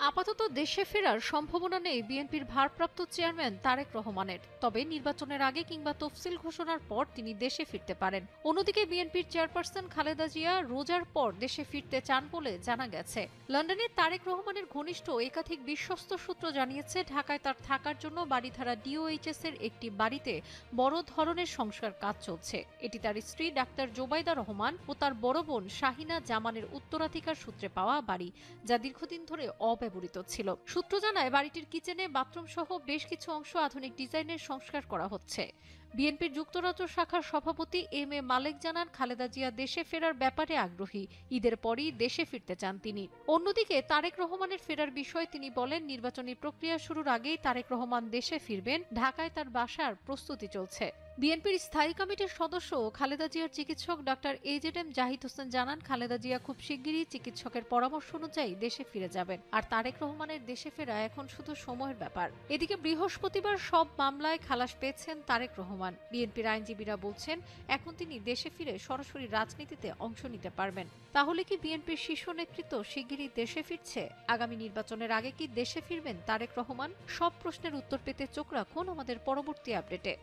আপাতত দেশে ফেরার সম্ভাবনা নেই বিএনপির ভারপ্রাপ্ত চেয়ারম্যান তারেক রহমানের। তবে নির্বাচনের আগে কিংবা তফসিল ঘোষণার পর তিনি দেশে ফিরতে পারেন। অন্যদিকে বিএনপির চেয়ারপারসন খালেদা জিয়া রোজার পর দেশে ফিরতে চান বলে জানা গেছে। লন্ডনে তারেক রহমানের ঘনিষ্ঠ একাধিক বিশ্বস্ত সূত্র জানিয়েছে, ঢাকায় তার থাকার জন্য বারিধারা ডিওএইচএস এর একটি বাড়িতে বড় ধরনের সংস্কার কাজ চলছে। এটি তার স্ত্রী ডাক্তার জোবাইদা রহমান ও তার বড় বোন শাহিনা জামানের উত্তরাধিকার সূত্রে পাওয়া বাড়ি, যা দীর্ঘদিন ধরে অব্যবহৃত ছিল। সূত্র জানায়, বাড়িটির কিচেনে বাথরুম সহ বেশ কিছু অংশ আধুনিক ডিজাইনের সংস্কার করা হচ্ছে। বিএনপির যুক্তরাজ্য শাখার সভাপতি এম এ মালেক জানান, খালেদা জিয়া দেশে ফেরার ব্যাপারে আগ্রহী। ঈদের পরই দেশে ফিরতে চান তিনি। অন্যদিকে তারেক রহমানের ফেরার বিষয়ে তিনি বলেন, নির্বাচনী প্রক্রিয়া শুরুর আগেই তারেক রহমান দেশে ফিরবেন। ঢাকায় তার বাসার প্রস্তুতি চলছে। বিএনপির স্থায়ী কমিটির সদস্য খালেদা জিয়ার চিকিৎসক ডক্টর এজেডএম জাহিদ হোসেন জানান, খালেদা জিয়া খুব শিগগিরই চিকিৎসকের পরামর্শ অনুযায়ী দেশে ফিরে যাবেন। আর তারেক রহমানের দেশে ফেরা এখন শুধু সময়ের ব্যাপার। এদিকে বৃহস্পতিবার সব মামলায় খালাস পেয়েছেন তারেক রহমান। বিএনপির আইনজীবীরা বলছেন, এখন তিনি দেশে ফিরে সরাসরি রাজনীতিতে অংশ নিতে পারবেন। তাহলে কি বিএনপির শীর্ষ নেতৃত্ব শিগগিরই দেশে ফিরছে? আগামী নির্বাচনের আগে কি দেশে ফিরবেন তারেক রহমান? সব প্রশ্নের উত্তর পেতে চোখ রাখুন আমাদের পরবর্তী আপডেটে।